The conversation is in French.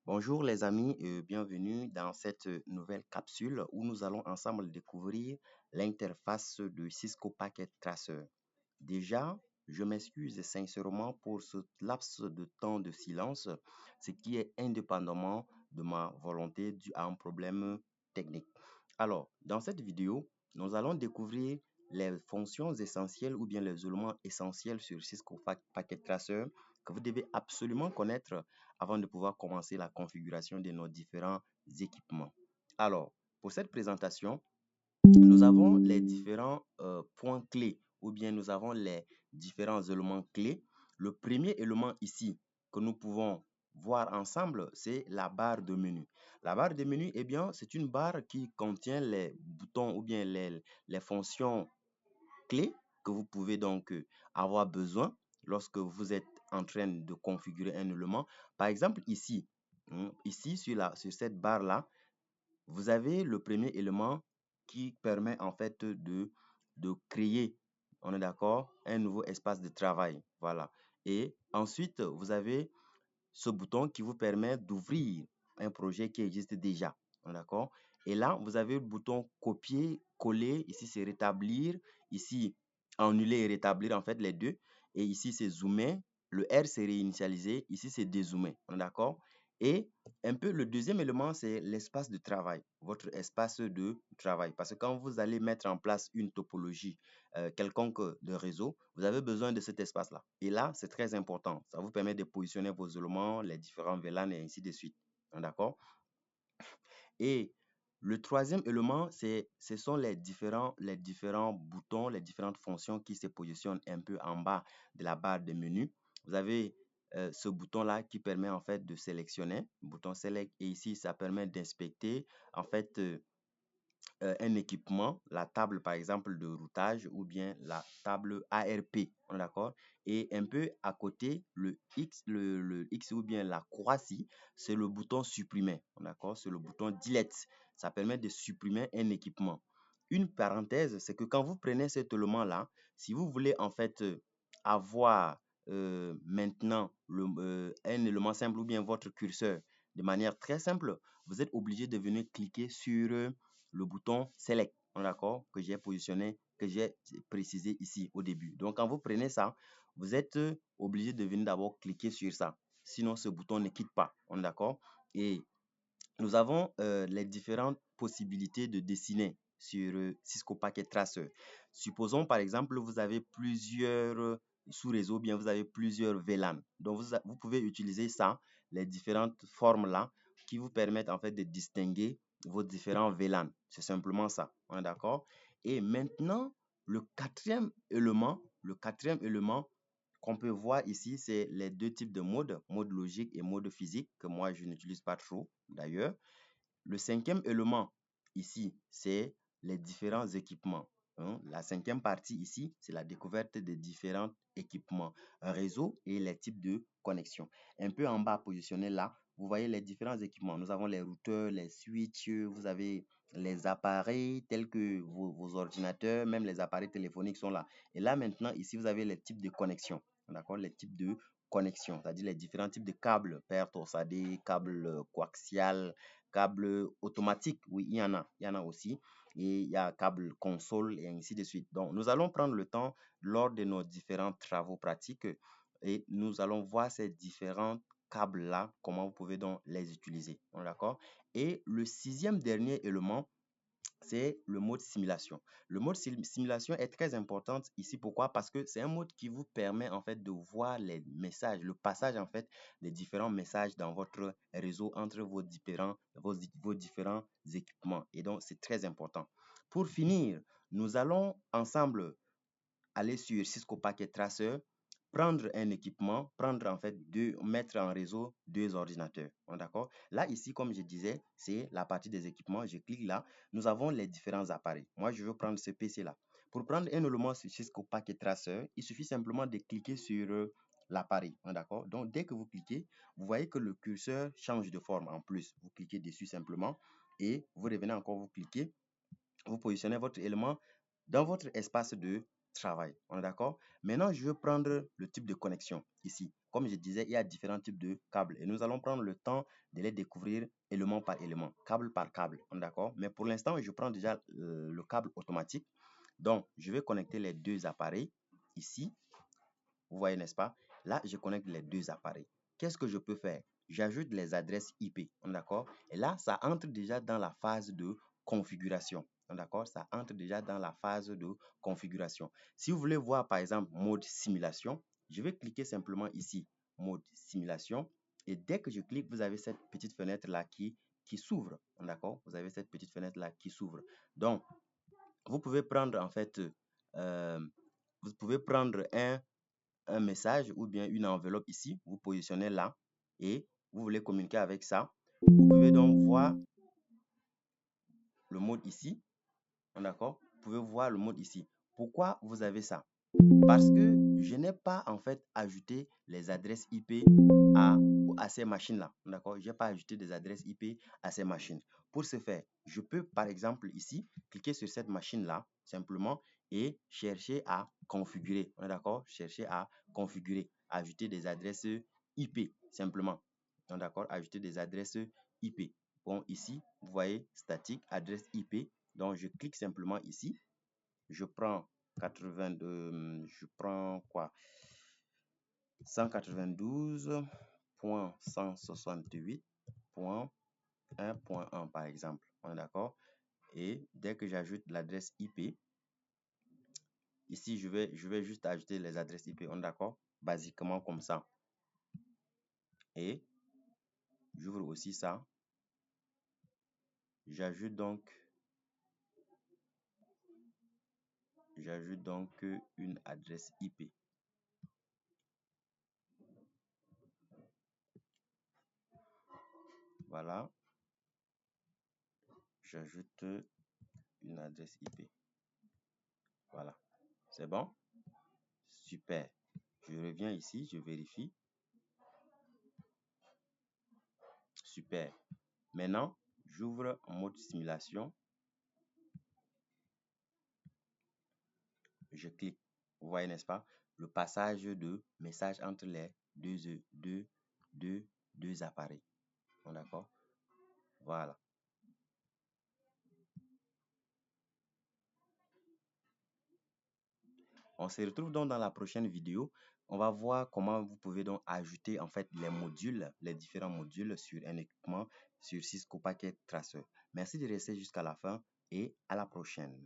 Bonjour les amis et bienvenue dans cette nouvelle capsule où nous allons ensemble découvrir l'interface de Cisco Packet Tracer. Déjà, je m'excuse sincèrement pour ce laps de temps de silence, ce qui est indépendamment de ma volonté due à un problème technique. Alors, dans cette vidéo, nous allons découvrir les fonctions essentielles ou bien les éléments essentiels sur Cisco Packet Tracer que vous devez absolument connaître avant de pouvoir commencer la configuration de nos différents équipements. Alors, pour cette présentation, nous avons les différents points clés ou bien nous avons les différents éléments clés. Le premier élément ici que nous pouvons voir ensemble, c'est la barre de menu. La barre de menu, eh bien, c'est une barre qui contient les boutons ou bien les fonctions clés que vous pouvez donc avoir besoin lorsque vous êtes en train de configurer un élément. Par exemple, ici, ici sur cette barre-là, vous avez le premier élément qui permet en fait de créer, on est d'accord, un nouveau espace de travail. Voilà. Et ensuite, vous avez ce bouton qui vous permet d'ouvrir un projet qui existe déjà. D'accord? Et là, vous avez le bouton copier, coller. Ici, c'est rétablir. Ici, annuler et rétablir, en fait, les deux. Et ici, c'est zoomer. Le R, c'est réinitialiser. Ici, c'est dézoomer. D'accord? Et un peu le deuxième élément, c'est l'espace de travail, votre espace de travail. Parce que quand vous allez mettre en place une topologie quelconque de réseau, vous avez besoin de cet espace-là. Et là, c'est très important. Ça vous permet de positionner vos éléments, les différents VLAN et ainsi de suite. D'accord? Et le troisième élément, ce sont les différents boutons, les différentes fonctions qui se positionnent un peu en bas de la barre de menu. Vous avez ce bouton-là qui permet en fait de sélectionner, le bouton Select, et ici, ça permet d'inspecter en fait un équipement, la table par exemple de routage ou bien la table ARP, d'accord? Et un peu à côté, le X ou bien la croix-ci, c'est le bouton supprimer, d'accord? C'est le bouton delete. Ça permet de supprimer un équipement. Une parenthèse, c'est que quand vous prenez cet élément-là, si vous voulez en fait avoir maintenant un élément simple ou bien votre curseur de manière très simple, vous êtes obligé de venir cliquer sur le bouton Select, d'accord, que j'ai positionné, que j'ai précisé ici au début. Donc, quand vous prenez ça, vous êtes obligé de venir d'abord cliquer sur ça. Sinon, ce bouton ne quitte pas, on est d'accord? Et nous avons les différentes possibilités de dessiner sur Cisco Packet Tracer. Supposons par exemple, vous avez plusieurs sous-réseaux, bien vous avez plusieurs VLAN. Donc, vous pouvez utiliser ça, les différentes formes là, qui vous permettent en fait de distinguer vos différents VLAN. C'est simplement ça, on est d'accord? Et maintenant, le quatrième élément qu'on peut voir ici, c'est les deux types de modes, mode logique et mode physique, que moi je n'utilise pas trop d'ailleurs. Le cinquième élément ici, c'est les différents équipements. La cinquième partie ici, c'est la découverte des différents équipements, réseau et les types de connexion. Un peu en bas positionné là, vous voyez les différents équipements. Nous avons les routeurs, les switches, vous avez les appareils tels que vos ordinateurs, même les appareils téléphoniques sont là. Et là maintenant, ici, vous avez les types de connexion. D'accord? Les types de connexion, c'est-à-dire les différents types de câbles, paire torsadé, câble coaxial, câble automatique, oui, il y en a aussi. Et il y a câble console et ainsi de suite. Donc, nous allons prendre le temps lors de nos différents travaux pratiques et nous allons voir ces différents câbles-là, comment vous pouvez donc les utiliser. D'accord? Et le sixième dernier élément, c'est le mode simulation. Le mode simulation est très important ici. Pourquoi? Parce que c'est un mode qui vous permet en fait de voir les messages, le passage en fait des différents messages dans votre réseau entre vos différents équipements. Et donc, c'est très important. Pour finir, nous allons ensemble aller sur Cisco Packet Tracer, prendre un équipement, prendre en fait mettre en réseau deux ordinateurs. D'accord? Là, ici, comme je disais, c'est la partie des équipements. Je clique là. Nous avons les différents appareils. Moi, je veux prendre ce PC-là. Pour prendre un élément sur Cisco Packet Tracer, il suffit simplement de cliquer sur l'appareil. D'accord? Donc, dès que vous cliquez, vous voyez que le curseur change de forme en plus. Vous cliquez dessus simplement et vous revenez encore, vous cliquez, vous positionnez votre élément dans votre espace de travail. On est d'accord? Maintenant, je veux prendre le type de connexion ici. Comme je disais, il y a différents types de câbles et nous allons prendre le temps de les découvrir élément par élément, câble par câble. On est d'accord? Mais pour l'instant, je prends déjà le câble automatique. Donc, je vais connecter les deux appareils ici. Vous voyez, n'est-ce pas? Là, je connecte les deux appareils. Qu'est-ce que je peux faire? J'ajoute les adresses IP. D'accord? Et là, ça entre déjà dans la phase de configuration. D'accord? Ça entre déjà dans la phase de configuration. Si vous voulez voir, par exemple, mode simulation, je vais cliquer simplement ici, mode simulation. Et dès que je clique, vous avez cette petite fenêtre-là qui s'ouvre. D'accord? Vous avez cette petite fenêtre-là qui s'ouvre. Donc, vous pouvez prendre, en fait, vous pouvez prendre un message ou bien une enveloppe ici, vous positionnez là et vous voulez communiquer avec ça. Vous pouvez donc voir le mode ici. D'accord? Vous pouvez voir le mode ici. Pourquoi vous avez ça? Parce que je n'ai pas en fait ajouté les adresses IP à ces machines-là. D'accord? Je n'ai pas ajouté des adresses IP à ces machines. Pour ce faire, je peux par exemple ici cliquer sur cette machine-là simplement et chercher à configurer. On est d'accord? Chercher à configurer, ajouter des adresses IP simplement. On est d'accord? Ajouter des adresses IP. Bon, ici, vous voyez statique, adresse IP. Donc, je clique simplement ici. Je prends 82, je prends quoi? 192.168.1.1 par exemple. On est d'accord? Et dès que j'ajoute l'adresse IP, ici je vais juste ajouter les adresses IP. On est d'accord? Basiquement comme ça. Et j'ouvre aussi ça. J'ajoute donc une adresse IP. Voilà. J'ajoute une adresse IP. Voilà. C'est bon? Super. Je reviens ici, je vérifie. Super. Maintenant, j'ouvre en mode simulation. Je clique. Vous voyez, n'est-ce pas? Le passage de message entre les deux appareils. D'accord? Voilà. On se retrouve donc dans la prochaine vidéo. On va voir comment vous pouvez donc ajouter en fait les modules, les différents modules sur un équipement sur Cisco Packet Tracer. Merci de rester jusqu'à la fin et à la prochaine.